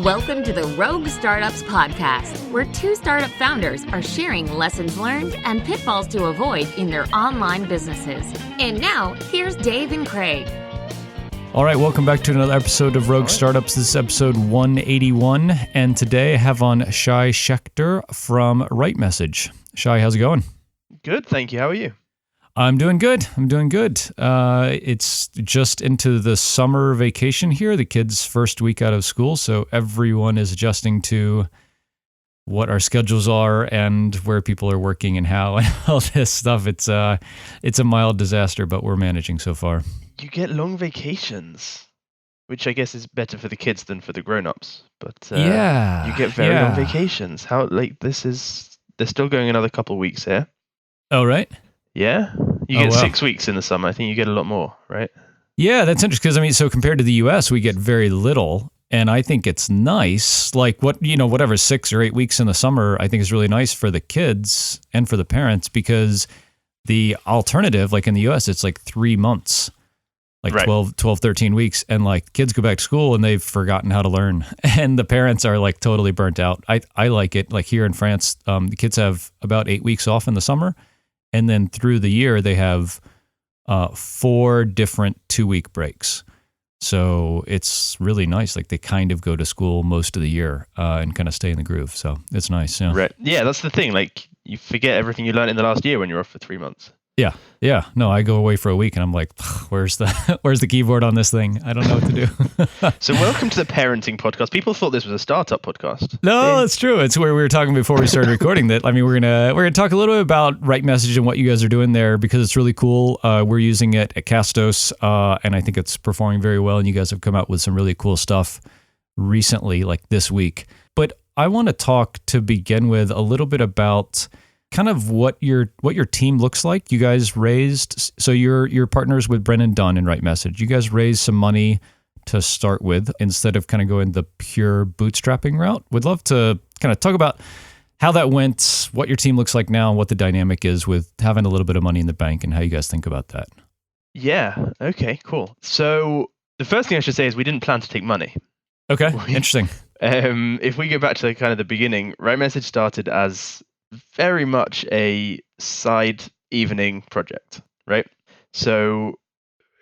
Welcome to the Rogue Startups Podcast, where two startup founders are sharing lessons learned and pitfalls to avoid in their online businesses. And now, here's Dave and Craig. All right, welcome back to another episode of Rogue Startups. This is episode 181, and today I have on Shai Schechter from RightMessage. Shai, how's it going? Good, thank you. How are you? I'm doing good. It's just into the summer vacation here, the kids' first week out of school, so everyone is adjusting to what our schedules are and where people are working and how and all this stuff. It's a mild disaster, but we're managing so far. You get long vacations, which I guess is better for the kids than for the grown-ups. But you get very long vacations. They're still going another couple of weeks here. Oh, right. Yeah? You get 6 weeks in the summer. I think you get a lot more, right? Yeah, that's interesting because, so compared to the US, we get very little, and I think it's nice. Like, whatever, 6 or 8 weeks in the summer, I think is really nice for the kids and for the parents because the alternative, like in the US, it's like 3 months, like right. 12, 13 weeks, and like kids go back to school and they've forgotten how to learn, and the parents are like totally burnt out. I like it. Like here in France, the kids have about 8 weeks off in the summer. And then through the year, they have 4 different 2-week breaks. So it's really nice. Like they kind of go to school most of the year and kind of stay in the groove. So it's nice. Yeah. Right. Yeah, that's the thing. Like you forget everything you learned in the last year when you're off for 3 months. Yeah. No, I go away for a week and I'm like, where's the keyboard on this thing? I don't know what to do. So welcome to the parenting podcast. People thought this was a startup podcast. No, it's true. It's where we were talking before we started recording that. I mean, we're gonna talk a little bit about RightMessage and what you guys are doing there because it's really cool. We're using it at Castos, and I think it's performing very well. And you guys have come out with some really cool stuff recently, like this week. But I want to talk to begin with a little bit about kind of what your team looks like. You guys raised, so you're partners with Brennan Dunn in RightMessage. You guys raised some money to start with instead of kind of going the pure bootstrapping route. Would love to kind of talk about how that went, what your team looks like now, and what the dynamic is with having a little bit of money in the bank and how you guys think about that. Yeah. Okay, cool. So the first thing I should say is we didn't plan to take money. Okay, interesting. If we go back to kind of the beginning, RightMessage started as very much a side evening project, right? So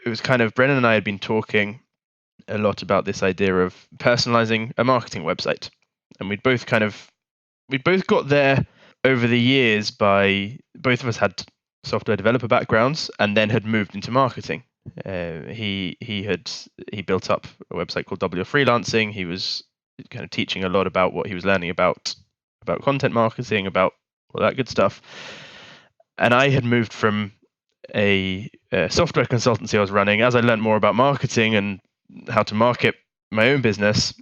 it was kind of Brennan and I had been talking a lot about this idea of personalizing a marketing website. And we'd both got there over the years by both of us had software developer backgrounds and then had moved into marketing. He built up a website called Double Your Freelancing. He was kind of teaching a lot about what he was learning about content marketing, about all that good stuff. And I had moved from a software consultancy I was running. As I learned more about marketing and how to market my own business,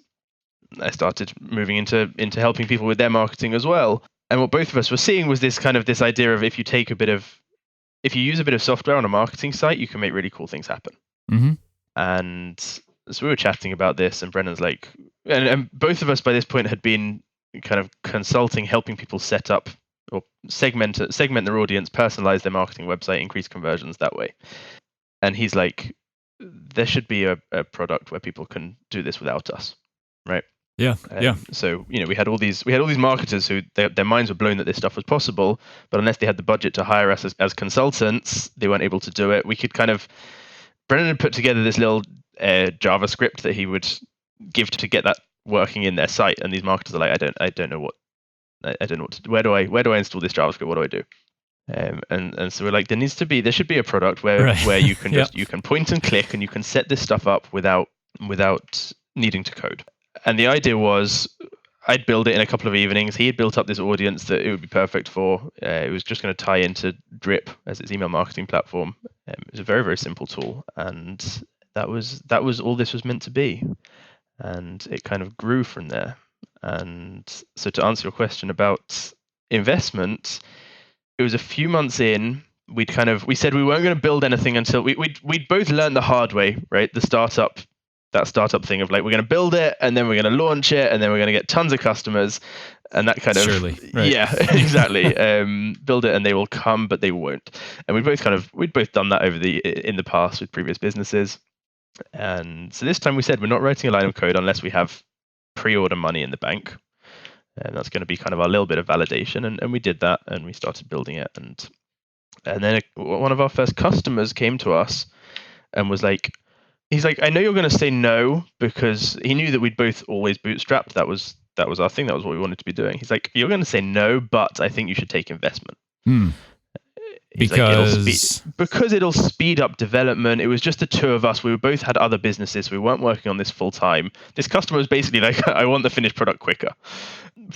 I started moving into helping people with their marketing as well. And what both of us were seeing was this idea of if you use a bit of software on a marketing site, you can make really cool things happen. Mm-hmm. And so we were chatting about this, and Brennan's like, and both of us by this point had been kind of consulting, helping people set up or segment their audience, personalize their marketing website, increase conversions that way. And he's like, there should be a product where people can do this without us, right? Yeah. So we had all these marketers who their minds were blown that this stuff was possible, but unless they had the budget to hire us as consultants, they weren't able to do it. Brennan had put together this little JavaScript that he would give to get that working in their site, and these marketers are like, I don't know what to do. Where do I install this JavaScript? What do I do? And so we're like, there should be a product where you can you can point and click and you can set this stuff up without needing to code. And the idea was I'd build it in a couple of evenings. He had built up this audience that it would be perfect for. It was just going to tie into Drip as its email marketing platform. It was a very, very simple tool, and that was all this was meant to be. And it kind of grew from there. And so to answer your question about investment, it was a few months in. We said we weren't going to build anything until we'd both learned the hard way, right? That startup thing of like, we're going to build it and then we're going to launch it and then we're going to get tons of customers and that kind of, right. Yeah, exactly. Build it and they will come, but they won't. And we'd both done that in the past with previous businesses. And so this time we said, we're not writing a line of code unless we have pre-order money in the bank. And that's going to be kind of our little bit of validation. And we did that, and we started building it. And then one of our first customers came to us and was like, he's like, I know you're going to say no, because he knew that we'd both always bootstrapped. That was our thing. That was what we wanted to be doing. He's like, you're going to say no, but I think you should take investment. Because it'll speed up development. It was just the two of us. We both had other businesses. We weren't working on this full time. This customer was basically like, I want the finished product quicker.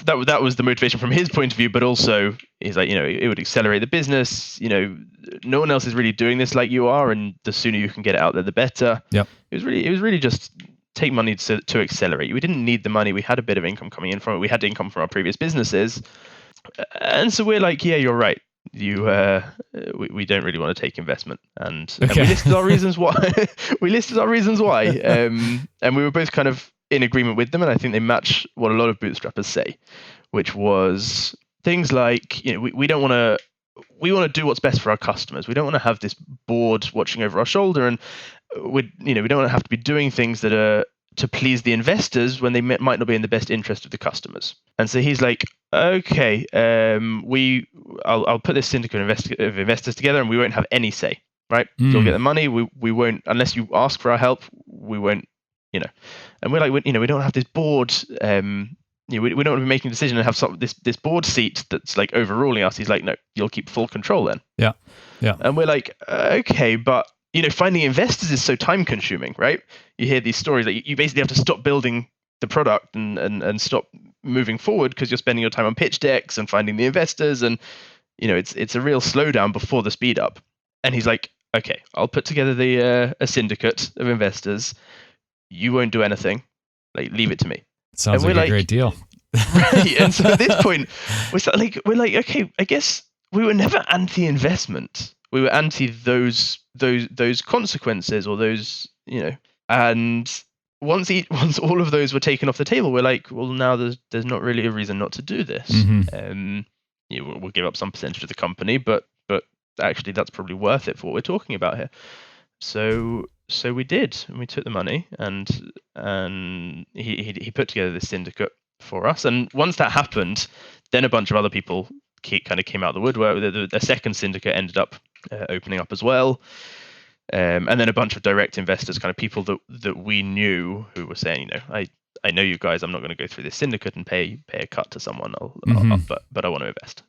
That was the motivation from his point of view, but also he's like, it would accelerate the business. No one else is really doing this like you are, and the sooner you can get it out there, the better. Yep. It was really just take money to accelerate. We didn't need the money. We had a bit of income coming in from it. We had income from our previous businesses, and so we're like, yeah, you're right. We don't really want to take investment, and we listed our reasons why. And we were both kind of in agreement with them, and I think they match what a lot of bootstrappers say, which was things like, we don't want to. We want to do what's best for our customers. We don't want to have this board watching over our shoulder, and we don't want to have to be doing things that are to please the investors when they might not be in the best interest of the customers. And so he's like, okay, I'll put this syndicate of investors together, and we won't have any say, right? You'll get the money. We won't, unless you ask for our help, we won't, And we're like, we don't have this board. We don't want to be making a decision and have this board seat that's like overruling us. He's like, no, you'll keep full control then. Yeah. And we're like, okay, but finding investors is so time consuming, right? You hear these stories that you basically have to stop building the product and stop moving forward because you're spending your time on pitch decks and finding the investors, and it's a real slowdown before the speed up. And he's like, okay, I'll put together a syndicate of investors. You won't do anything. Like, leave it to me. Sounds like a great deal. Right. And so at this point, we're like, okay, I guess we were never anti-investment. We were anti those consequences, or those, and once all of those were taken off the table, we're like, well, now there's not really a reason not to do this. We'll give up some percentage of the company, but actually that's probably worth it for what we're talking about here. So we did, and we took the money, and he put together this syndicate for us. And once that happened, then a bunch of other people kind of came out of the woodwork. The second syndicate ended up opening up as well, and then a bunch of direct investors, kind of people that we knew, who were saying, I know you guys, I'm not going to go through this syndicate and pay a cut to someone, but I want to invest.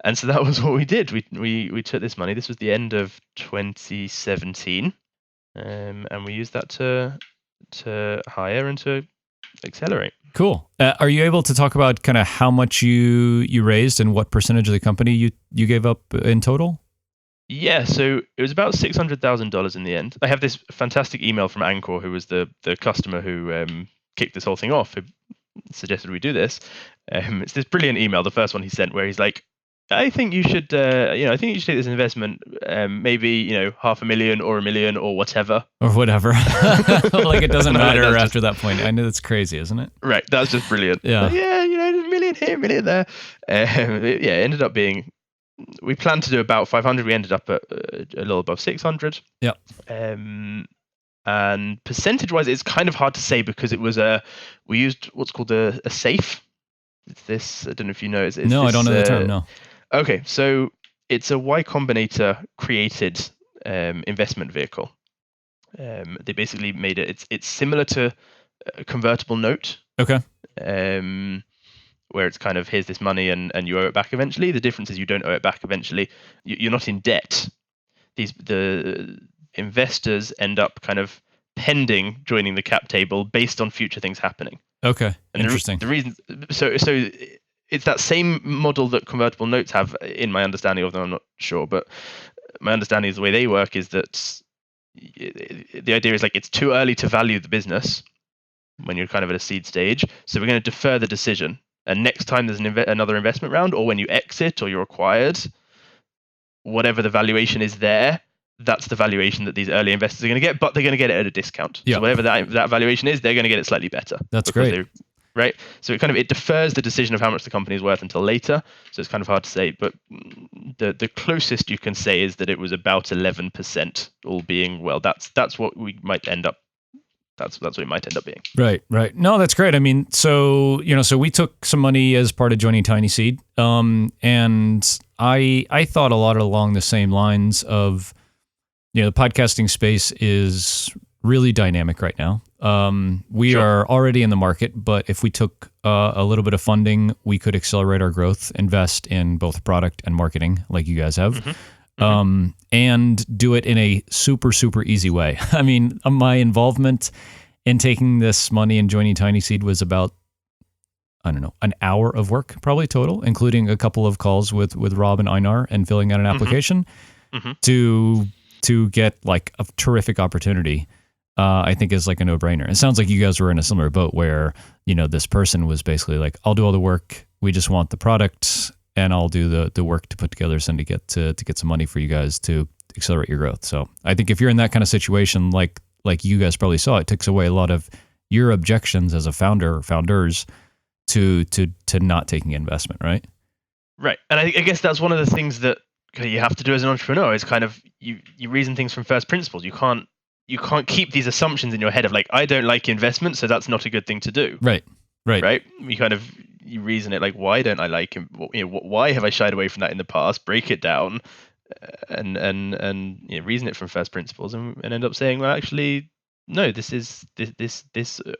And so that was what we did. We took this money. This was the end of 2017, and we used that to hire and to accelerate. Cool. Are you able to talk about kind of how much you raised and what percentage of the company you gave up in total? Yeah, so it was about $600,000 in the end. I have this fantastic email from Anchor, who was the customer who kicked this whole thing off, who suggested we do this. It's this brilliant email, the first one he sent, where he's like, I think you should, I think you should take this investment, maybe, $500,000 or $1 million or whatever. Or whatever. Like, it doesn't matter after that point. I know that's crazy, isn't it? Right. That's just brilliant. Yeah. Like, yeah, $1 million here, $1 million there. It ended up being, we planned to do about 500. We ended up at a little above 600. Yeah. And percentage wise, it's kind of hard to say because it was we used what's called a safe. It's this, I don't know if you know. It's no, this, I don't know the term, no. Okay, so it's a Y Combinator created investment vehicle. They basically made it. It's similar to a convertible note. Okay. Where it's kind of, here's this money and you owe it back eventually. The difference is you don't owe it back eventually. You're not in debt. The investors end up kind of pending joining the cap table based on future things happening. Okay, and interesting. The reason, so it's that same model that convertible notes have, in my understanding of them. I'm not sure, but my understanding is the way they work is that the idea is like, it's too early to value the business when you're kind of at a seed stage. So we're going to defer the decision. And next time there's another investment round, or when you exit or you're acquired, whatever the valuation is there, that's the valuation that these early investors are going to get, but they're going to get it at a discount. Yeah. So whatever that valuation is, they're going to get it slightly better. That's great. Right? So it defers the decision of how much the company is worth until later. So it's kind of hard to say, but the closest you can say is that it was about 11%, all being well. That's what we might end up that's what it might end up being. Right. No, that's great. I mean, so we took some money as part of joining Tiny Seed, and I thought a lot along the same lines of, the podcasting space is really dynamic right now. We are already in the market, but if we took a little bit of funding, we could accelerate our growth, invest in both product and marketing, like you guys have. And do it in a super, super easy way. I mean, my involvement in taking this money and joining Tiny Seed was about, I don't know, an hour of work probably total, including a couple of calls with Rob and Einar and filling out an application to get like a terrific opportunity. I think is like a no-brainer. It sounds like you guys were in a similar boat where, this person was basically like, I'll do all the work. We just want the product, and I'll do the work to put together a syndicate to get some money for you guys to accelerate your growth. So I think if you're in that kind of situation, like you guys probably saw, it takes away a lot of your objections as a founders to not taking investment, right? Right. And I guess that's one of the things that you have to do as an entrepreneur is kind of you reason things from first principles. You can't keep these assumptions in your head of like, I don't like investment, so that's not a good thing to do. Right. You reason it like, why don't I like him? Why have I shied away from that in the past? Break it down, and reason it from first principles, and end up saying, well, actually, no, this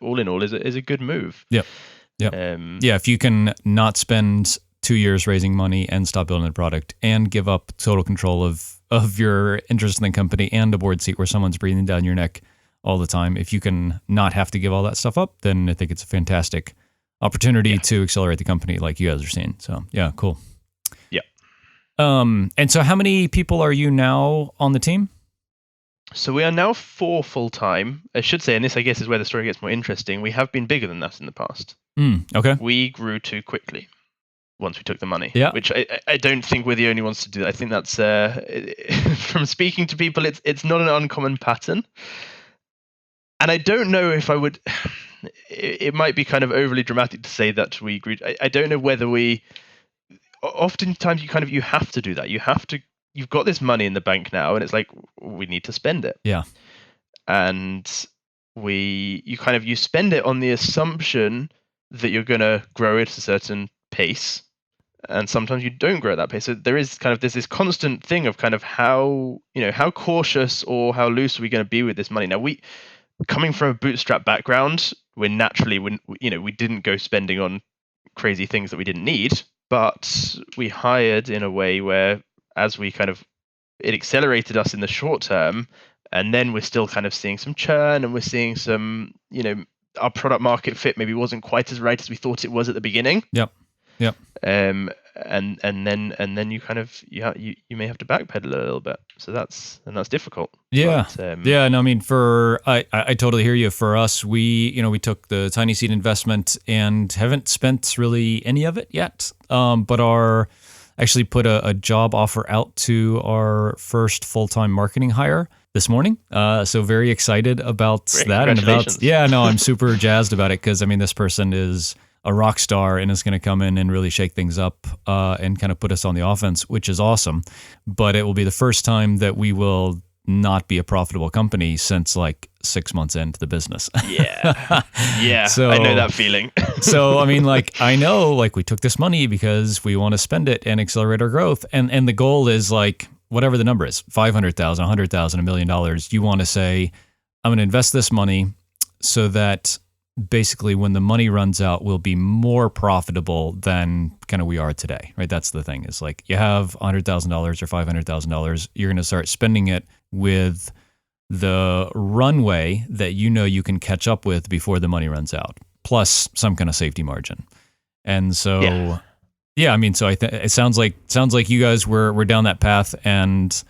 all in all is a good move. Yep. If you can not spend 2 years raising money and stop building the product and give up total control of your interest in the company and a board seat where someone's breathing down your neck all the time, if you can not have to give all that stuff up, then I think it's a fantastic opportunity to accelerate the company like you guys are seeing. So yeah, cool. Yeah. And so how many people are you now on the team? So we are now 4 full-time. I should say, and this I guess is where the story gets more interesting, we have been bigger than that in the past. Okay. We grew too quickly once we took the money, which I don't think we're the only ones to do that. I think that's, from speaking to people, it's not an uncommon pattern. And I don't know if I would, it might be kind of overly dramatic to say that we grew. I don't know whether oftentimes you have to do that. You've got this money in the bank now, and it's like, we need to spend it. Yeah. And you spend it on the assumption that you're going to grow it at a certain pace. And sometimes you don't grow at that pace. So there's this constant thing of kind of how cautious or how loose are we going to be with this money. Now, coming from a bootstrap background, we didn't go spending on crazy things that we didn't need, but we hired in a way where it accelerated us in the short term, and then we're still kind of seeing some churn, and we're seeing some, our product market fit maybe wasn't quite as right as we thought it was at the beginning. Yep. And then you may have to backpedal a little bit. So that's difficult. Yeah. But, no, I mean, I totally hear you. For us, we took the Tiny Seed investment and haven't spent really any of it yet. But actually put a job offer out to our first full-time marketing hire this morning. So very excited about that. And I'm super jazzed about it because, I mean, this person is a rock star and is going to come in and really shake things up and kind of put us on the offense, which is awesome. But it will be the first time that we will not be a profitable company since like 6 months into the business. Yeah. So I know that feeling. So, I mean, I know we took this money because we want to spend it and accelerate our growth. And the goal is whatever the number is, $500,000, $100,000, $1 million. You want to say, I'm going to invest this money so that basically when the money runs out, we'll be more profitable than kind of we are today, right? That's the thing is you have $100,000 or $500,000, you're going to start spending it with the runway that you can catch up with before the money runs out, plus some kind of safety margin. And so, I mean, so it sounds like you guys were down that path, and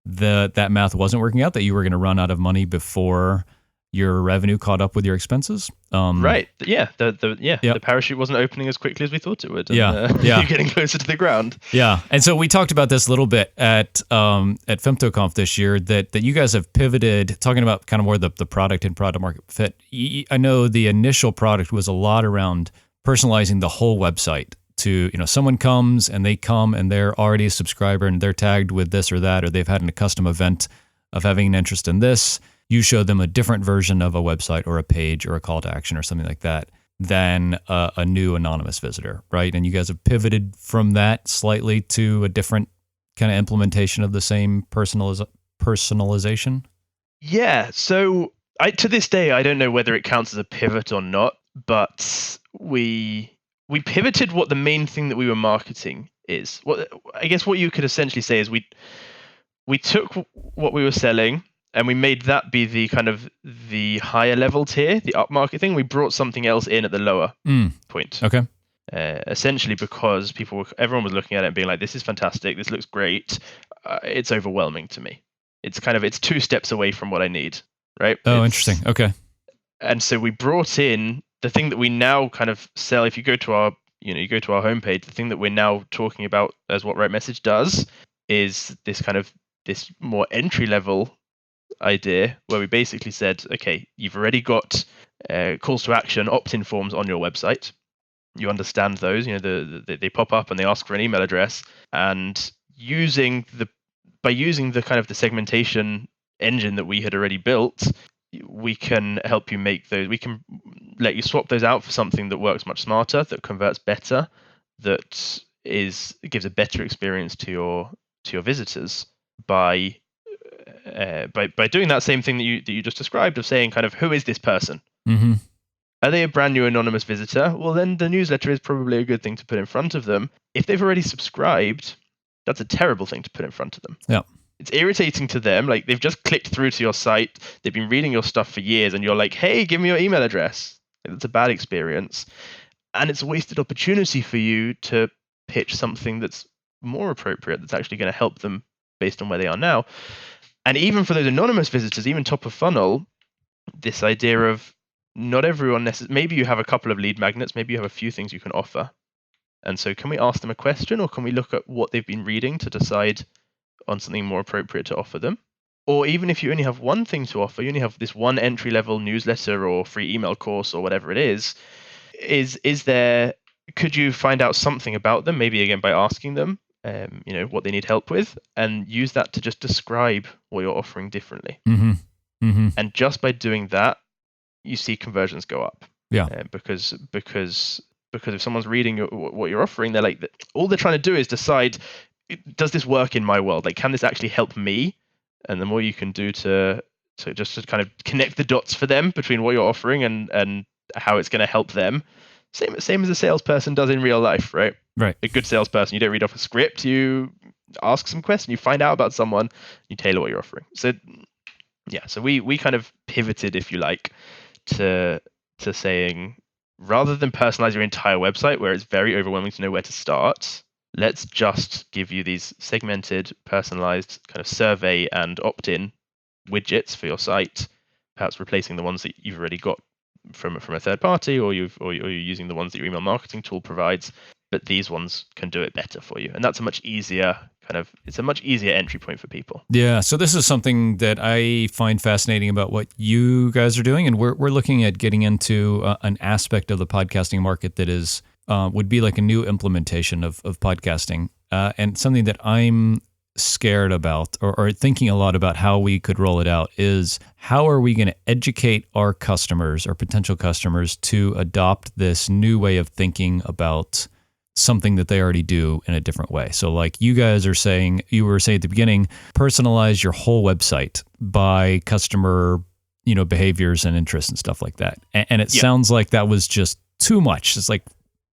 that math wasn't working out, that you were going to run out of money before your revenue caught up with your expenses. Right. Yeah. The parachute wasn't opening as quickly as we thought it would. And, you're getting closer to the ground. Yeah. And so we talked about this a little bit at FemtoConf this year, that you guys have pivoted, talking about kind of more the product and product market fit. I know the initial product was a lot around personalizing the whole website to, someone comes and they're already a subscriber and they're tagged with this or that, or they've had a custom event of having an interest in this. you show them a different version of a website or a page or a call to action or something like that than a new anonymous visitor, right? And you guys have pivoted from that slightly to a different kind of implementation of the same personalization? Yeah. So to this day, I don't know whether it counts as a pivot or not, but we pivoted what the main thing that we were marketing is. What I guess what you could essentially say is we took what we were selling and we made that be the kind of the higher level tier, the upmarket thing. We brought something else in at the lower point. Okay. Essentially because everyone was looking at it and being like, this is fantastic. This looks great. It's overwhelming to me. It's 2 steps away from what I need. Right. Interesting. Okay. And so we brought in the thing that we now kind of sell. If you go to our homepage, the thing that we're now talking about as what RightMessage does is this more entry level idea where we basically said, okay, you've already got calls to action, opt-in forms on your website. You understand those, they pop up and they ask for an email address, and by using the kind of the segmentation engine that we had already built, we can help you make those. We can let you swap those out for something that works much smarter, that converts better, that gives a better experience to your visitors by doing that same thing that you just described, of saying kind of, who is this person? Mm-hmm. Are they a brand new anonymous visitor? Well, then the newsletter is probably a good thing to put in front of them. If they've already subscribed, that's a terrible thing to put in front of them. Yeah. It's irritating to them. Like, they've just clicked through to your site. They've been reading your stuff for years, and you're like, hey, give me your email address. That's a bad experience. And it's a wasted opportunity for you to pitch something that's more appropriate, that's actually going to help them based on where they are now. And even for those anonymous visitors, even top of funnel, this idea of not everyone maybe you have a couple of lead magnets, maybe you have a few things you can offer. And so can we ask them a question, or can we look at what they've been reading to decide on something more appropriate to offer them? Or even if you only have one thing to offer, you only have this one entry level newsletter or free email course or whatever it is could you find out something about them, maybe again by asking them what they need help with, and use that to just describe what you're offering differently. Mm-hmm. Mm-hmm. And just by doing that, you see conversions go up. Yeah. Because if someone's reading what you're offering, they're like, all they're trying to do is decide, does this work in my world? Like, can this actually help me? And the more you can do to kind of connect the dots for them between what you're offering and how it's going to help them, same as a salesperson does in real life, right? Right. A good salesperson, you don't read off a script, you ask some questions, you find out about someone, you tailor what you're offering. So yeah, so we kind of pivoted, if you like, to saying, rather than personalize your entire website where it's very overwhelming to know where to start, let's just give you these segmented, personalized kind of survey and opt-in widgets for your site, perhaps replacing the ones that you've already got from a third party, or you're using the ones that your email marketing tool provides, but these ones can do it better for you. And that's a much easier entry point for people. Yeah. So this is something that I find fascinating about what you guys are doing. And we're looking at getting into an aspect of the podcasting market that is would be like a new implementation of podcasting, and something that I'm scared about or thinking a lot about how we could roll it out is, how are we going to educate our customers or potential customers to adopt this new way of thinking about something that they already do in a different way? So like you were saying at the beginning, personalize your whole website by customer, behaviors and interests and stuff like that. And it sounds like that was just too much. It's like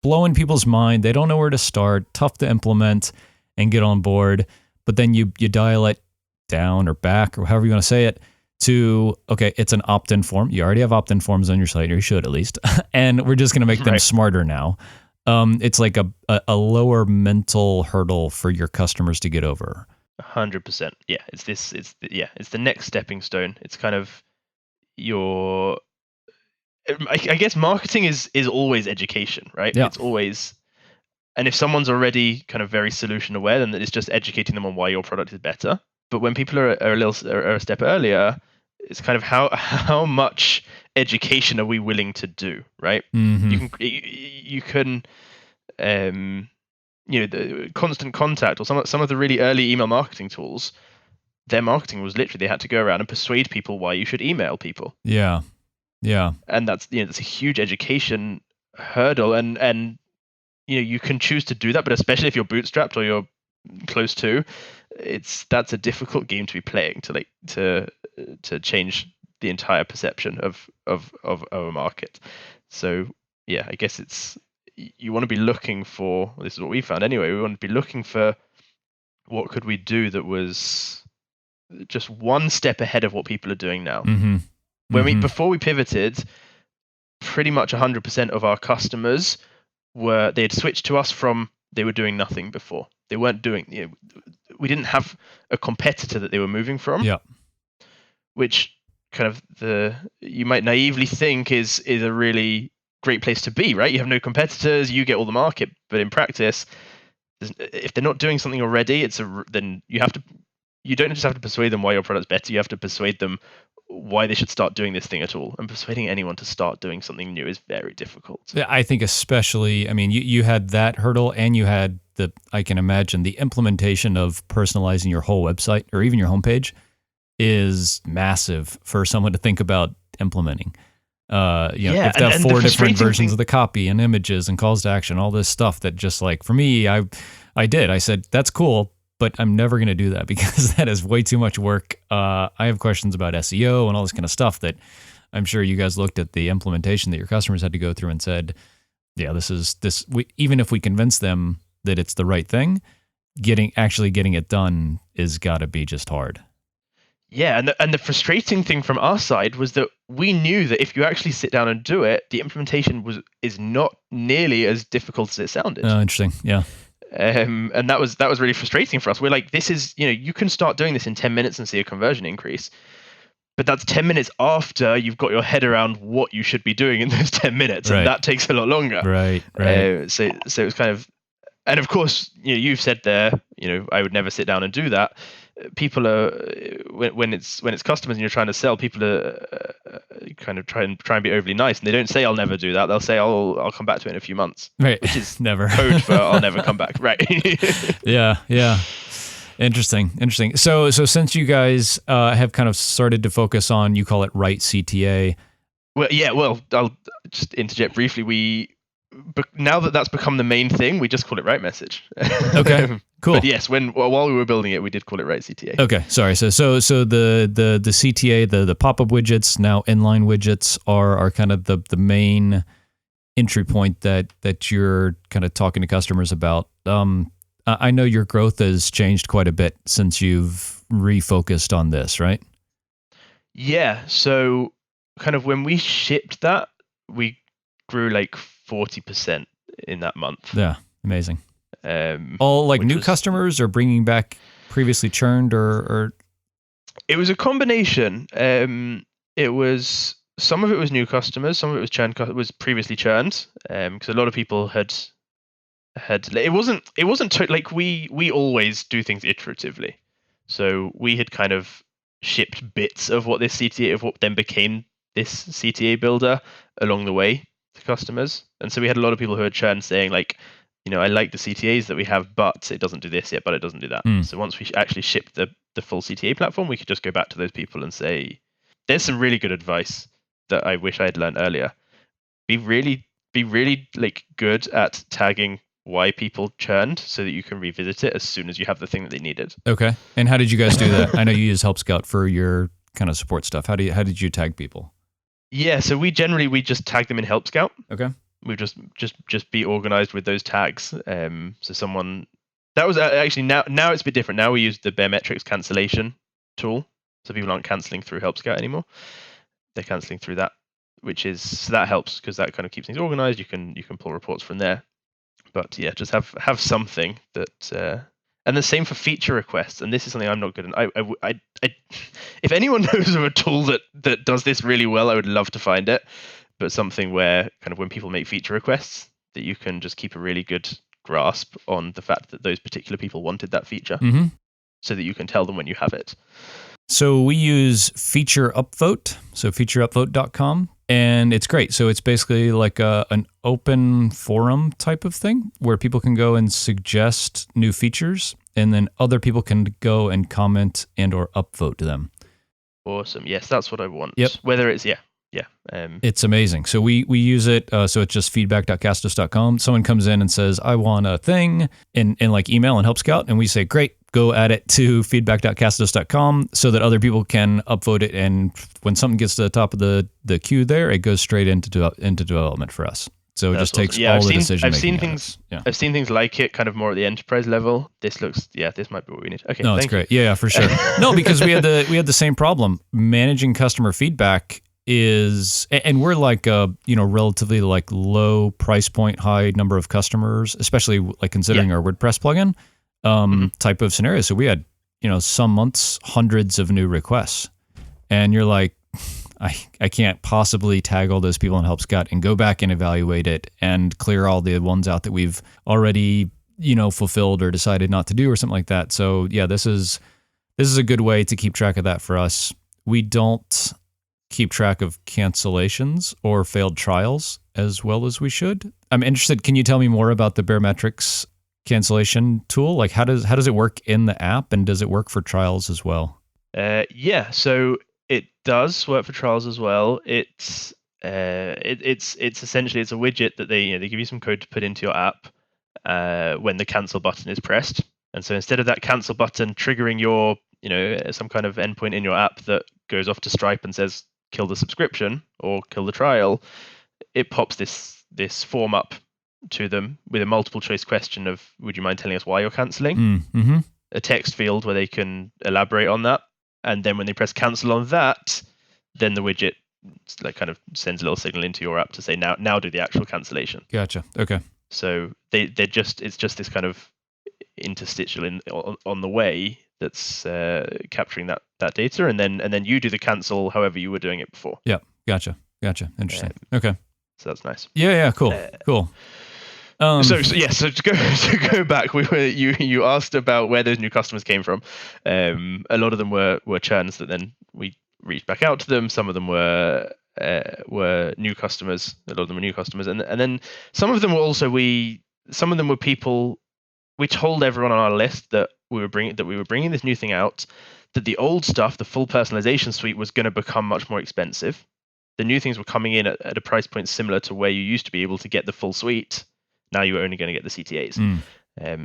blowing people's mind. They don't know where to start, tough to implement and get on board. But then you dial it down or back, or however you want to say it, to, okay, it's an opt-in form. You already have opt-in forms on your site, or you should at least. And we're just going to make them smarter now. It's like a lower mental hurdle for your customers to get over. 100%. Yeah, it's the next stepping stone. It's kind of I guess marketing is always education, right? Yeah. It's always, and if someone's already kind of very solution aware, then it's just educating them on why your product is better. But when people are a step earlier, it's kind of how much education are we willing to do, right? Mm-hmm. You can the constant contact, or some of the really early email marketing tools their marketing was literally they had to go around and persuade people why you should email people. Yeah. And that's that's a huge education hurdle, and you can choose to do that, but especially if you're bootstrapped or you're close to, that's a difficult game to be playing to change the entire perception of a market. So yeah, I guess you want to be looking for, this is what we found anyway, we want to be looking for what could we do that was just one step ahead of what people are doing now. Before we pivoted, pretty much 100% of our customers they had switched to us from they were doing nothing before. They weren't doing, we didn't have a competitor that they were moving from. Yeah. Which kind of you might naively think is a really great place to be, right? You have no competitors, you get all the market, but in practice, if they're not doing something already, then you don't just have to persuade them why your product's better. You have to persuade them why they should start doing this thing at all. And persuading anyone to start doing something new is very difficult. Yeah, I think especially, I mean, you had that hurdle, and you had I can imagine the implementation of personalizing your whole website or even your homepage is massive for someone to think about implementing. If they have 4 different versions of the copy and images and calls to action, all this stuff that just like, for me, I said, that's cool, but I'm never going to do that because that is way too much work. I have questions about SEO and all this kind of stuff that I'm sure you guys looked at the implementation that your customers had to go through and said, yeah, even if we convince them that it's the right thing, getting it done is got to be just hard. Yeah, and the frustrating thing from our side was that we knew that if you actually sit down and do it, the implementation is not nearly as difficult as it sounded. Oh, interesting. Yeah. And that was really frustrating for us. We're like, this is, you can start doing this in 10 minutes and see a conversion increase. But that's 10 minutes after you've got your head around what you should be doing in those 10 minutes. Right. And that takes a lot longer. Right. So it was kind of, and of course, you've said there, I would never sit down and do that. People are, when it's customers and you're trying to sell, people are kind of try and be overly nice, and they don't say I'll never do that. They'll say I'll come back to it in a few months, right? Which is never code for I'll never come back, right? Yeah. Interesting. So since you guys have kind of started to focus on, you call it Right CTA. Well, I'll just interject briefly. Now that's become the main thing, we just call it RightMessage. Okay, cool. But yes, while we were building it, we did call it Right CTA. Okay, sorry. So the CTA, the pop-up widgets, now inline widgets are kind of the main entry point that you're kind of talking to customers about. I know your growth has changed quite a bit since you've refocused on this, right? Yeah. So kind of when we shipped that, we grew like 40% in that month. Yeah, amazing. All like new customers or bringing back previously churned or? It was a combination. It was, some of it was new customers, some of it was previously churned. Because a lot of people had it wasn't like we always do things iteratively. So we had kind of shipped bits of what then became this CTA builder along the way to customers. And so we had a lot of people who had churned saying like, I like the CTAs that we have, but it doesn't do this yet, but it doesn't do that. So once we actually shipped the full CTA platform, we could just go back to those people and say, there's some really good advice that I wish I had learned earlier. Be really like good at tagging why people churned so that you can revisit it as soon as you have the thing that they needed. Okay. And how did you guys do that? I know you use Help Scout for your kind of support stuff. How did you tag people? Yeah, so we just tag them in Help Scout. Okay. We just be organized with those tags. So someone that was actually now it's a bit different. Now we use the Baremetrics cancellation tool, so people aren't canceling through Help Scout anymore. They're canceling through that, so that helps because that kind of keeps things organized. You can pull reports from there. But yeah, just have something that. And the same for feature requests. And this is something I'm not good at. I if anyone knows of a tool that does this really well, I would love to find it. But something where kind of when people make feature requests, that you can just keep a really good grasp on the fact that those particular people wanted that feature, so that you can tell them when you have it. So we use Feature Upvote, so featureupvote.com, and it's great. So it's basically like an open forum type of thing where people can go and suggest new features. and then other people can go and comment and or upvote them. Awesome. Yes, that's what I want. Yep. Whether it's It's amazing. So we use it. So it's just feedback.castos.com. Someone comes in and says, I want a thing in like email and Help Scout. And we say, great, go add it to feedback.castos.com so that other people can upvote it. And when something gets to the top of the queue there, it goes straight into development for us. So it just takes all the decision making. I've seen things like it kind of more at the enterprise level. This might be what we need. Okay. No, it's great. Yeah, for sure. No, because we had the same problem. Managing customer feedback is, and we're like relatively like low price point, high number of customers, especially like considering our WordPress plugin type of scenario. So we had, some months, hundreds of new requests, and you're like, I can't possibly tag all those people in Help Scout and go back and evaluate it and clear all the ones out that we've already, fulfilled or decided not to do or something like that. So yeah, this is a good way to keep track of that for us. We don't keep track of cancellations or failed trials as well as we should. I'm interested. Can you tell me more about the Baremetrics cancellation tool? Like how does it work in the app, and does it work for trials as well? So it does work for trials as well. It's essentially it's a widget that they give you some code to put into your app when the cancel button is pressed. And so instead of that cancel button triggering your some kind of endpoint in your app that goes off to Stripe and says kill the subscription or kill the trial, it pops this form up to them with a multiple choice question of, would you mind telling us why you're canceling? A text field where they can elaborate on that. And then when they press cancel on that, then the widget like kind of sends a little signal into your app to say now do the actual cancellation. Gotcha. Okay. So it's just this kind of interstitial on the way that's capturing that data, and then you do the cancel however you were doing it before. Yeah. Gotcha. Interesting. Okay. So that's nice. Yeah. Cool. So to go back, you asked about where those new customers came from. A lot of them were churns that then we reached back out to them. Some of them were new customers. A lot of them were new customers, and then some of them were people. We told everyone on our list that we were bringing this new thing out, that the old stuff, the full personalization suite, was going to become much more expensive. The new things were coming in at a price point similar to where you used to be able to get the full suite. Now you were only going to get the CTAs.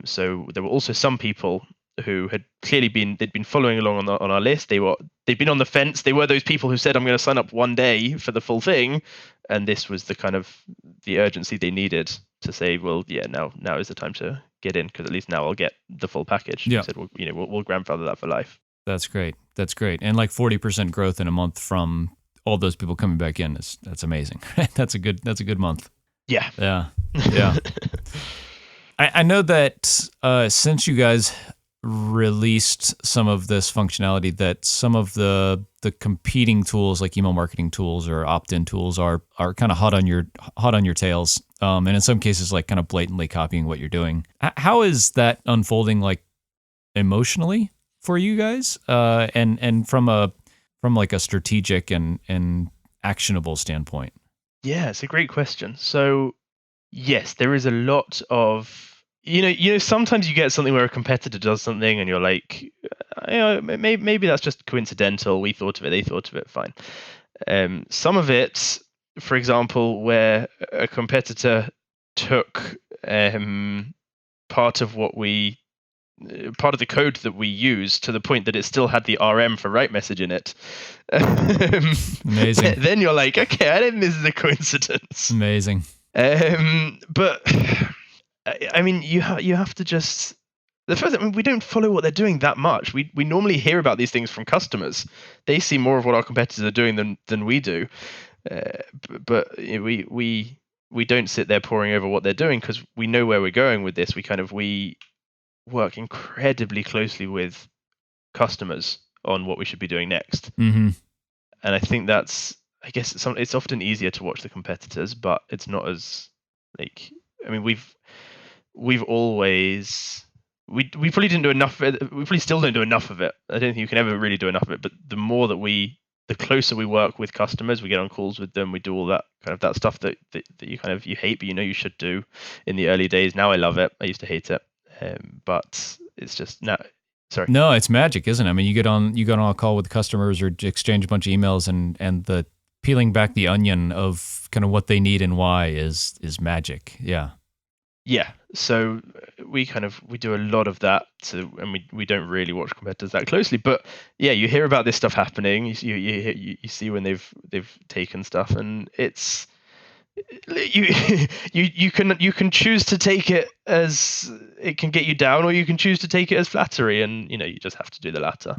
So there were also some people who had clearly they'd been following along on our list. They'd been on the fence. They were those people who said, I'm going to sign up one day for the full thing. And this was the kind of the urgency they needed to say, well, yeah, now is the time to get in, because at least now I'll get the full package. Yeah. Said, we'll grandfather that for life. That's great. And like 40% growth in a month from all those people coming back in that's amazing. That's a good month. Yeah. I know that since you guys released some of this functionality, that some of the competing tools like email marketing tools or opt-in tools are kind of hot on your tails, and in some cases like kind of blatantly copying what you're doing. How is that unfolding, like emotionally for you guys, and from like a strategic and actionable standpoint? Yeah, it's a great question. So yes, there is a lot of, sometimes you get something where a competitor does something and you're like, maybe that's just coincidental. We thought of it, they thought of it, fine. Some of it, for example, where a competitor took part of the code that we use to the point that it still had the RM for RightMessage in it. Amazing. Then you're like, okay, I think this is a coincidence. Amazing. But I mean, you have to just. The first, we don't follow what they're doing that much. We normally hear about these things from customers. They see more of what our competitors are doing than we do. But we don't sit there poring over what they're doing, because we know where we're going with this. We work incredibly closely with customers on what we should be doing next. Mm-hmm. And I think it's often easier to watch the competitors, but it's not as we probably didn't do enough. We probably still don't do enough of it. I don't think you can ever really do enough of it. But the closer we work with customers, we get on calls with them, we do all that kind of that stuff that you hate, but you should do in the early days. Now I love it. I used to hate it. But it's just no. Sorry. No, it's magic, isn't it? I mean, you get on a call with customers or exchange a bunch of emails, and the peeling back the onion of kind of what they need and why is magic. Yeah. Yeah. So we do a lot of that. And we don't really watch competitors that closely, but yeah, you hear about this stuff happening. You see when they've taken stuff, and it's you can choose to take it as it can get you down, or you can choose to take it as flattery, and you just have to do the latter.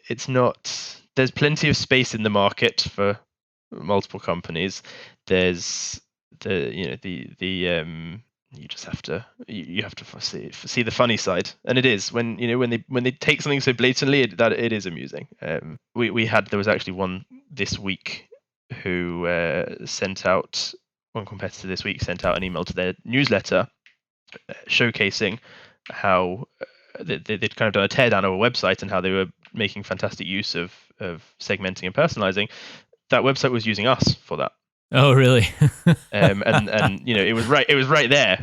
It's not. There's plenty of space in the market for multiple companies. There's you just have to see the funny side, and it is when they take something so blatantly that it is amusing. There was actually one this week who one competitor this week sent out an email to their newsletter showcasing how they'd kind of done a teardown of a website and how they were making fantastic use of segmenting and personalizing. That website was using us for that. Oh, really? and it was right there,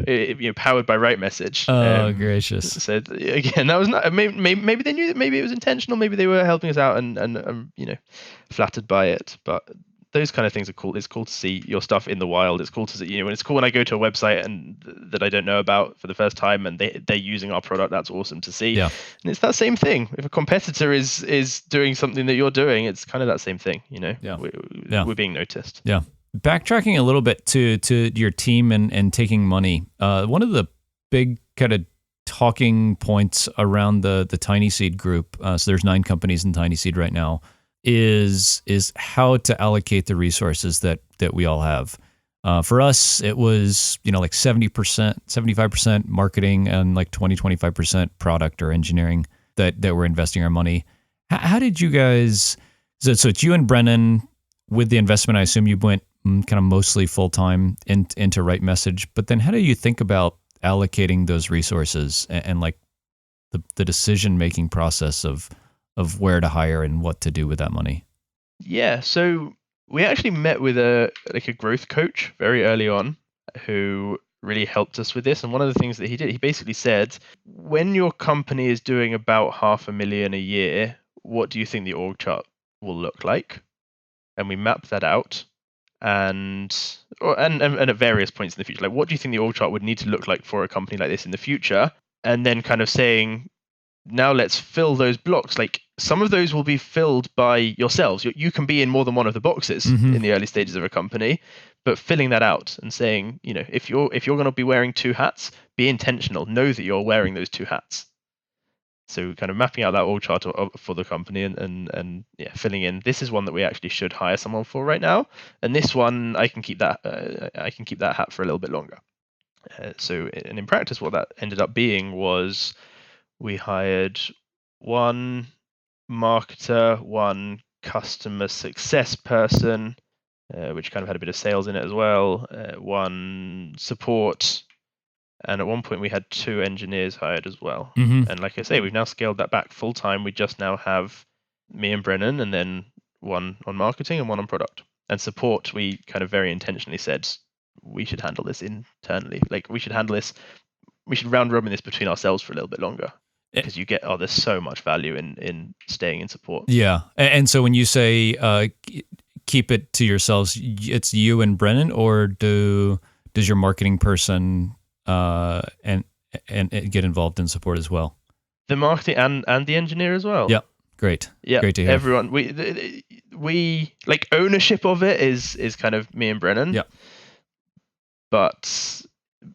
powered by RightMessage. Oh, gracious. So again, that was not maybe they knew that, maybe it was intentional, maybe they were helping us out and flattered by it, but those kind of things are cool. It's cool to see your stuff in the wild. It's cool to see, when it's cool when I go to a website and that I don't know about for the first time and they're using our product. That's awesome to see. Yeah. And it's that same thing. If a competitor is doing something that you're doing, it's kind of that same thing. Yeah. We're being noticed. Yeah. Backtracking a little bit to your team and taking money. One of the big kind of talking points around the Tiny Seed group. So there's 9 companies in Tiny Seed right now. Is how to allocate the resources that we all have. For us, it was like 70%, 75% marketing and like 20-25% product or engineering that we're investing our money. How did you guys? So it's you and Brennan with the investment. I assume you went kind of mostly full time into RightMessage. But then, how do you think about allocating those resources and like the decision making process of where to hire and what to do with that money? Yeah, so we actually met with a growth coach very early on who really helped us with this. And one of the things that he did, he basically said, when your company is doing about $500,000 a year, what do you think the org chart will look like? And we mapped that out. And at various points in the future, like, what do you think the org chart would need to look like for a company like this in the future? And then kind of saying, now let's fill those blocks. Like, some of those will be filled by yourselves. You can be in more than one of the boxes in the early stages of a company, but filling that out and saying, if you're going to be wearing 2 hats, be intentional. Know that you're wearing those 2 hats. So kind of mapping out that org chart for the company and filling in. This is one that we actually should hire someone for right now, and this one I can keep that hat for a little bit longer. So in practice, what that ended up being was we hired 1 marketer, 1 customer success person, which kind of had a bit of sales in it as well, 1 support, and at one point we had 2 engineers hired as well. And like I say, we've now scaled that back full time. We just now have me and Brennan, and then 1 on marketing and 1 on product. And support, we kind of very intentionally said we should handle this internally. Like, we should handle this. We should round robin this between ourselves for a little bit longer. Because there's so much value in staying in support. Yeah. And so when you say keep it to yourselves, it's you and Brennan, or does your marketing person and get involved in support as well? The marketing and the engineer as well. Yeah. Great. Yeah. Great to hear. Everyone, we like, ownership of it is kind of me and Brennan. Yeah. But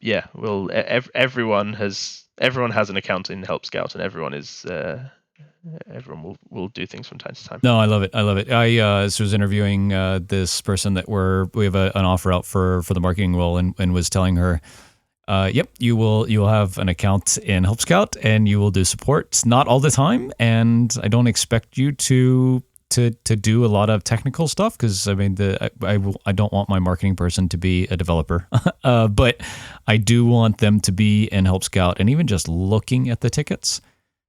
yeah, well, everyone has an account in Help Scout, and everyone will do things from time to time. No, I love it. I was interviewing this person that we have an offer out for the marketing role, and was telling her, yep, you'll have an account in Help Scout and you will do support, not all the time, and I don't expect you to do a lot of technical stuff, because I mean I don't want my marketing person to be a developer, but I do want them to be in Help Scout and even just looking at the tickets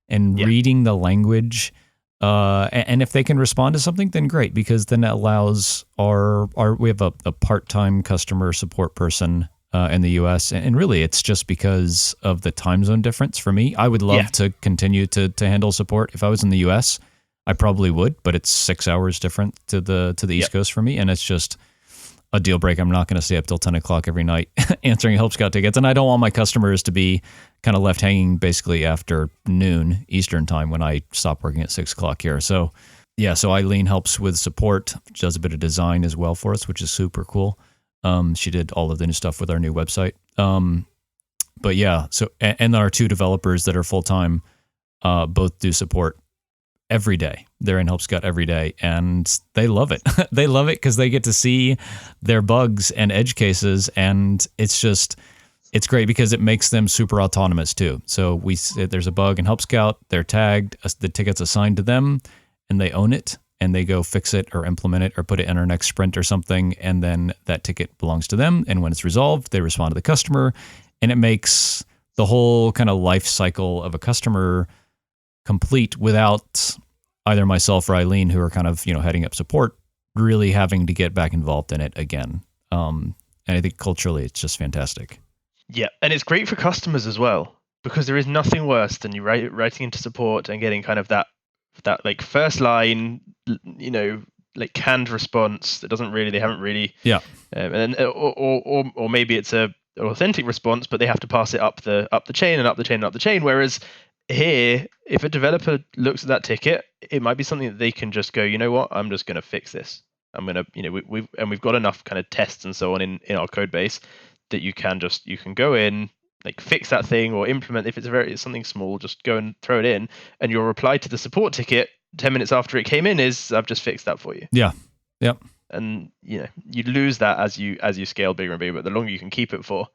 and reading the language. And if they can respond to something, then great, because then it allows we have a part-time customer support person in the US. And really, it's just because of the time zone difference for me. I would love to continue to handle support. If I was in the US, I probably would, but it's 6 hours different to the East Coast for me. And it's just a deal break. I'm not going to stay up till 10 o'clock every night answering Help Scout tickets. And I don't want my customers to be kind of left hanging basically after noon Eastern time when I stop working at 6 o'clock here. So yeah, so Eileen helps with support. She does a bit of design as well for us, which is super cool. She did all of the new stuff with our new website. But yeah, so, and our 2 developers that are full-time, both do support every day. They're in Help Scout every day, and they love it. They love it because they get to see their bugs and edge cases, and it's great because it makes them super autonomous too. So there's a bug in Help Scout, they're tagged, the ticket's assigned to them, and they own it, and they go fix it or implement it or put it in our next sprint or something, and then that ticket belongs to them, and when it's resolved, they respond to the customer, and it makes the whole kind of life cycle of a customer complete without either myself or Eileen, who are kind of, heading up support, really having to get back involved in it again. And I think culturally, it's just fantastic. Yeah, and it's great for customers as well, because there is nothing worse than you writing into support and getting kind of that like first line, like canned response that they haven't really, and then or maybe it's an authentic response, but they have to pass it up the chain and up the chain and up the chain. Whereas here, if a developer looks at that ticket, it might be something that they can just go, you know what, I'm just going to fix this. I'm going to, we've got enough kind of tests and so on in our code base that you can go in, like fix that thing or implement. If it's something small, just go and throw it in, and your reply to the support ticket 10 minutes after it came in is, I've just fixed that for you. Yeah. Yep. And you lose that as you scale bigger and bigger, but the longer you can keep it for,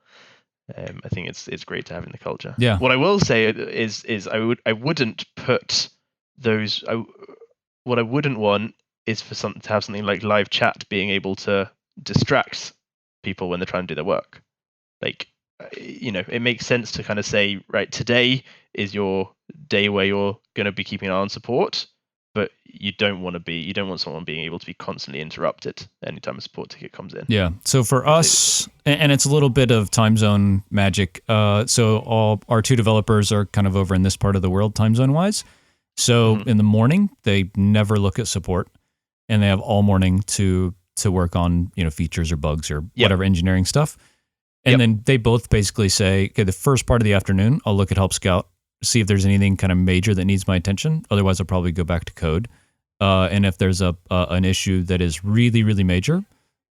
I think it's great to have in the culture. Yeah. What I will say is I wouldn't put those. What I wouldn't want is for to have something like live chat being able to distract people when they're trying to do their work. Like, it makes sense to kind of say, right, today is your day where you're going to be keeping an eye on support, but you don't want someone being able to be constantly interrupted anytime a support ticket comes in. Yeah. So for us, and it's a little bit of time zone magic. So all our 2 developers are kind of over in this part of the world, time zone wise. So in the morning, they never look at support, and they have all morning to work on, features or bugs or whatever engineering stuff. And then they both basically say, okay, the first part of the afternoon, I'll look at Help Scout, see if there's anything kind of major that needs my attention. Otherwise, I'll probably go back to code. And if there's an issue that is really, really major,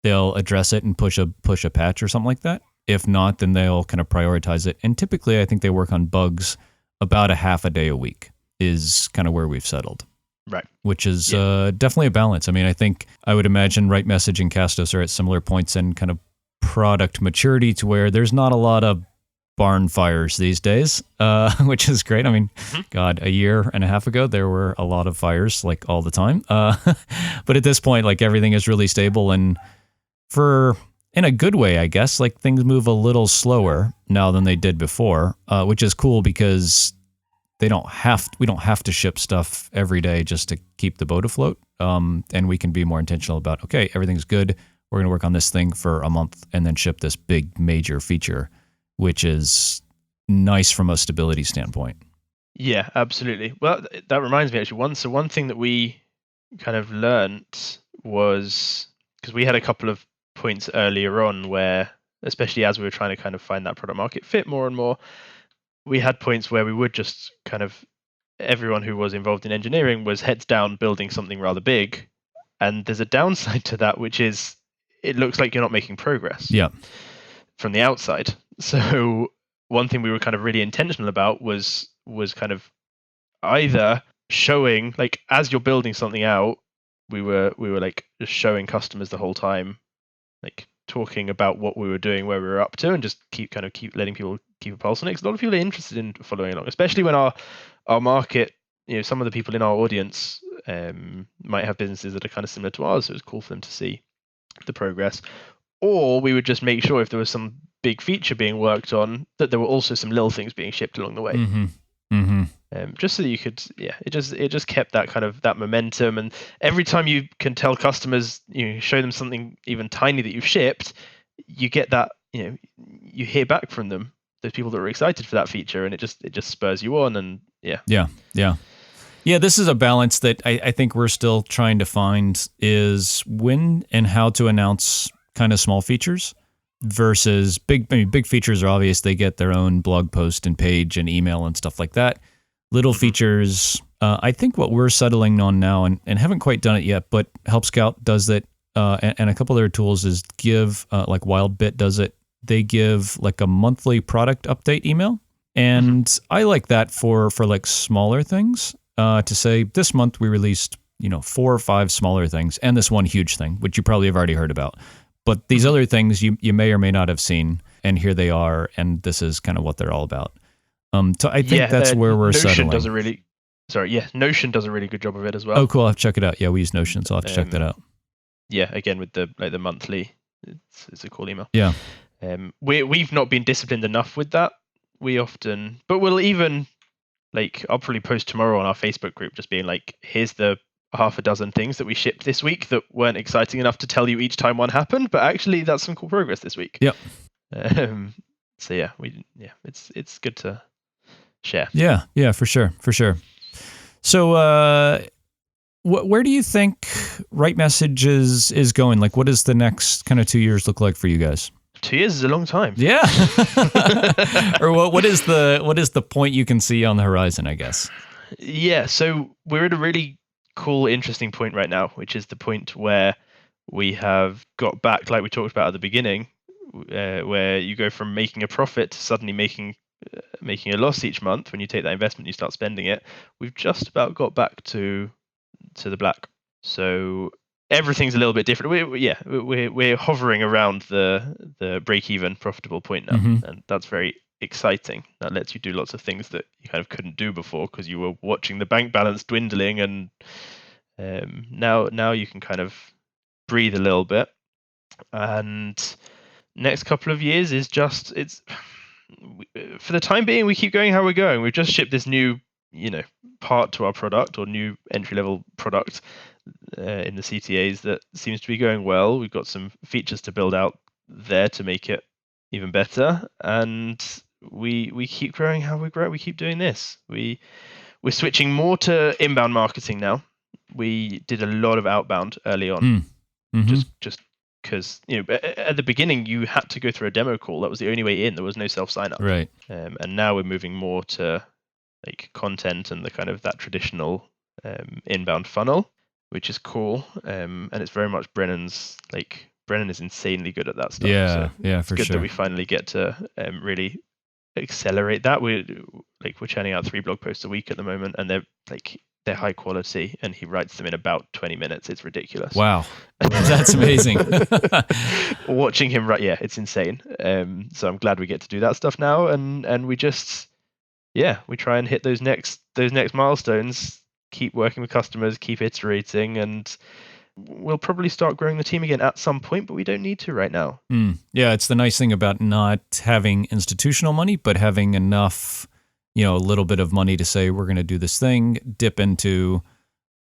they'll address it and push a patch or something like that. If not, then they'll kind of prioritize it. And typically, I think they work on bugs about a half a day a week is kind of where we've settled. Right. Which is definitely a balance. I mean, I would imagine RightMessage and Castos are at similar points in kind of product maturity to where there's not a lot of barn fires these days, which is great. I mean, God, a year and a half ago, there were a lot of fires like all the time. But at this point, like everything is really stable, and in a good way, I guess, like things move a little slower now than they did before, which is cool because we don't have to ship stuff every day just to keep the boat afloat. And we can be more intentional about, okay, everything's good. We're going to work on this thing for a month and then ship this big major feature, which is nice from a stability standpoint. Yeah, absolutely. Well, that reminds me actually. One thing that we kind of learnt was, because we had a couple of points earlier on where, especially as we were trying to kind of find that product market fit more and more, we had points where we would just kind of, everyone who was involved in engineering was heads down building something rather big. And there's a downside to that, which is it looks like you're not making progress from the outside. So one thing we were kind of really intentional about was kind of either showing, like, as you're building something out, we were like just showing customers the whole time, like talking about what we were doing, where we were up to, and just keep letting people keep a pulse on it. Because a lot of people are interested in following along, especially when our market, some of the people in our audience might have businesses that are kind of similar to ours. So it was cool for them to see the progress. Or we would just make sure if there was some big feature being worked on, that there were also some little things being shipped along the way. Just so that you could, it just kept that kind of that momentum. And every time you can tell customers, show them something even tiny that you've shipped, you get that you hear back from them, those people that are excited for that feature, and it just spurs you on. And yeah, this is a balance that I think we're still trying to find, is when and how to announce kind of small features versus big. I mean, big features are obvious. They get their own blog post and page and email and stuff like that. Little features, I think what we're settling on now, and haven't quite done it yet, but Help Scout does it, and a couple other tools is give, like WildBit does it. They give like a monthly product update email. And I like that for like smaller things, to say this month we released, 4 or 5 smaller things and this one huge thing, which you probably have already heard about. But these other things you may or may not have seen, and here they are, and this is kind of what they're all about. So I think that's where we're Notion settling. Notion does a really good job of it as well. Oh, cool. I'll have to check it out. Yeah, we use Notion, so I'll have to check that out. Yeah, again, with the monthly, it's a cool email. Yeah. We've not been disciplined enough with that. We often, but we'll even, I'll probably post tomorrow on our Facebook group just being like, here's the half a dozen things that we shipped this week that weren't exciting enough to tell you each time one happened, but actually that's some cool progress this week. Yep. So it's good to share. Yeah, for sure. So, where do you think RightMessage is going? Like, what does the next kind of 2 years look like for you guys? 2 years is a long time. Yeah. Or what is the point you can see on the horizon, I guess? Yeah. So we're at a really cool, interesting point right now, which is the point where we have got back, like we talked about at the beginning, where you go from making a profit to suddenly making a loss each month. When you take that investment, you start spending it. We've just about got back to the black. So everything's a little bit different. We're hovering around the break-even profitable point now, and that's very exciting. That lets you do lots of things that you kind of couldn't do before because you were watching the bank balance dwindling, and now you can kind of breathe a little bit. And next couple of years is just for the time being, we keep going how we're going. We've just shipped this new part to our product, or new entry-level product in the CTAs that seems to be going well. We've got some features to build out there to make it even better, and we keep growing how we grow. We keep doing this. We're switching more to inbound marketing now. We did a lot of outbound early on, just because at the beginning you had to go through a demo call. That was the only way in. There was no self sign up. Right. And now we're moving more to content and the kind of that traditional inbound funnel, which is cool. And it's very much Brennan's. Brennan is insanely good at that stuff. Yeah, it's for good sure. that we finally get to really accelerate that. We're churning out 3 blog posts a week at the moment, and they're high quality, and he writes them in about 20 minutes. It's ridiculous. Wow, that's amazing. Watching him write, it's insane. So I'm glad we get to do that stuff now, and we just we try and hit those next milestones. Keep working with customers, keep iterating, and we'll probably start growing the team again at some point, but we don't need to right now. Yeah, it's the nice thing about not having institutional money, but having enough, a little bit of money to say we're going to do this thing, dip into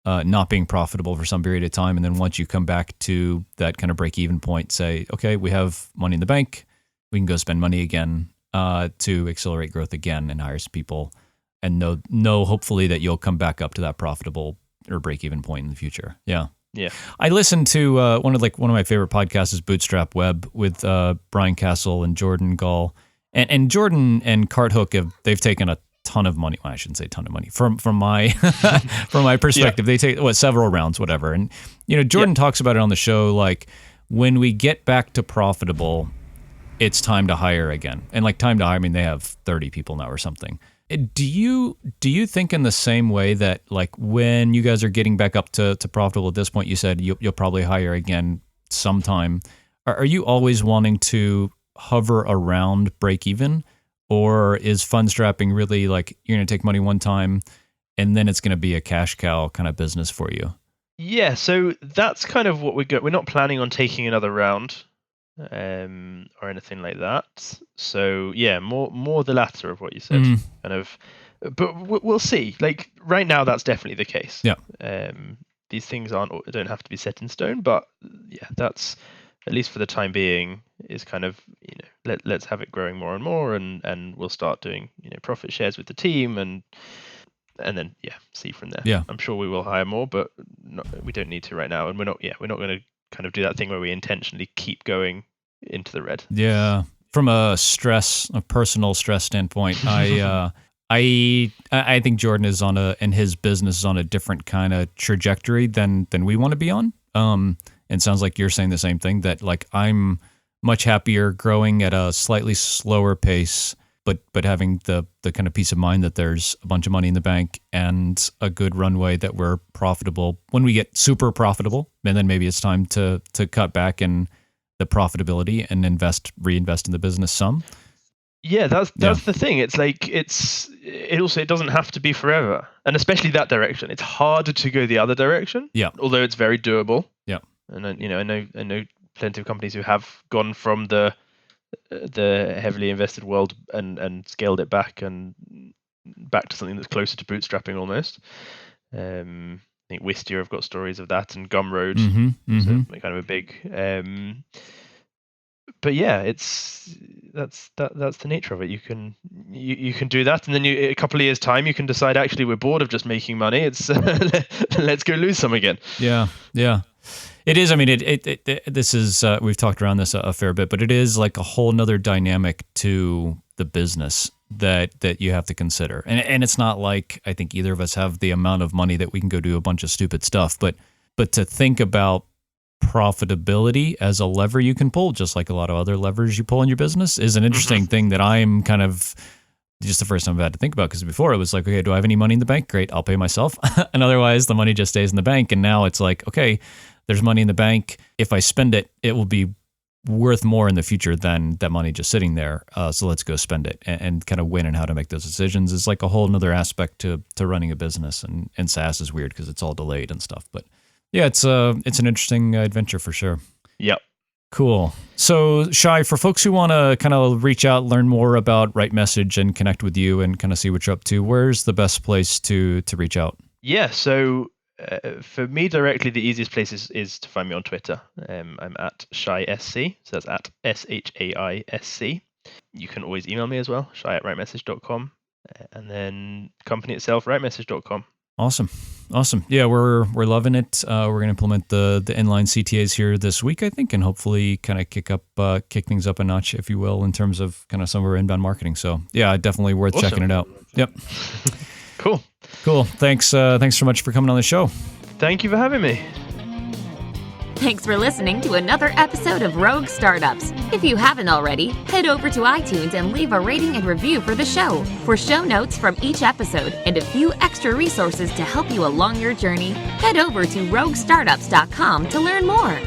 not being profitable for some period of time, and then once you come back to that kind of break-even point, say, okay, we have money in the bank, we can go spend money again to accelerate growth again and hire some people, and know hopefully that you'll come back up to that profitable or break-even point in the future. Yeah. Yeah, I listened to one of my favorite podcasts is Bootstrap Web with Brian Castle and Jordan Gall, and Jordan and Carthook they've taken a ton of money. Well, I shouldn't say ton of money from my from my perspective. They take several rounds, whatever. And Jordan talks about it on the show. Like, when we get back to profitable, it's time to hire again. And time to hire, I mean, they have 30 people now or something. Do you think in the same way that when you guys are getting back up to profitable at this point, you said you'll probably hire again sometime. Are you always wanting to hover around break even, or is fund strapping really you're going to take money one time and then it's going to be a cash cow kind of business for you? Yeah, so that's kind of what we're not planning on taking another round or anything like that. So more the latter of what you said, kind of. But we'll see. Right now, that's definitely the case. Yeah. These things don't have to be set in stone, but that's at least for the time being, is kind of, let's have it growing more and more, and we'll start doing, profit shares with the team, and then see from there. Yeah. I'm sure we will hire more, but we don't need to right now, and we're not going to kind of do that thing where we intentionally keep going into the red. Yeah. From a personal stress standpoint, I think Jordan is and his business is on a different kind of trajectory than we want to be on. And sounds like you're saying the same thing, that like I'm much happier growing at a slightly slower pace, but having the kind of peace of mind that there's a bunch of money in the bank and a good runway that we're profitable when we get super profitable. And then maybe it's time to cut back in the profitability and reinvest in the business some. Yeah, that's the thing. It's like it doesn't have to be forever, and especially that direction. It's harder to go the other direction. Yeah. Although it's very doable. Yeah. And I know plenty of companies who have gone from the heavily invested world and scaled it back and back to something that's closer to bootstrapping almost. I think Wistia have got stories of that, and Gumroad, so kind of a big. But yeah, that's the nature of it. You can do that, and then a couple of years time, you can decide actually we're bored of just making money. It's let's go lose some again. Yeah. It is. I mean, this is we've talked around this a fair bit, but it is like a whole nother dynamic to the business that you have to consider. And it's not like I think either of us have the amount of money that we can go do a bunch of stupid stuff, but to think about profitability as a lever you can pull, just like a lot of other levers you pull in your business, is an interesting thing that I'm kind of just the first time I've had to think about, because before it was like, okay, do I have any money in the bank? Great, I'll pay myself. And otherwise the money just stays in the bank. And now it's like, okay, there's money in the bank. If I spend it, it will be worth more in the future than that money just sitting there. So let's go spend it, and kind of when and how to make those decisions is like a whole nother aspect to running a business. And SaaS is weird because it's all delayed and stuff. But yeah, it's an interesting adventure for sure. Yep. Cool. So Shai, for folks who want to kind of reach out, learn more about RightMessage and connect with you and kind of see what you're up to, where's the best place to reach out? Yeah. So for me directly, the easiest place is to find me on Twitter. I'm at ShaiSC, so that's at SHAISC. You can always email me as well, shai@rightmessage.com, and then company itself, rightmessage.com. Awesome. Yeah, we're loving it. We're going to implement the inline CTAs here this week, I think, and hopefully kind of kick things up a notch, if you will, in terms of kind of some of our inbound marketing. So yeah, definitely worth checking it out. Yep. Cool. Thanks so much for coming on the show. Thank you for having me. Thanks for listening to another episode of Rogue Startups. If you haven't already, head over to iTunes and leave a rating and review for the show. For show notes from each episode and a few extra resources to help you along your journey, head over to roguestartups.com to learn more.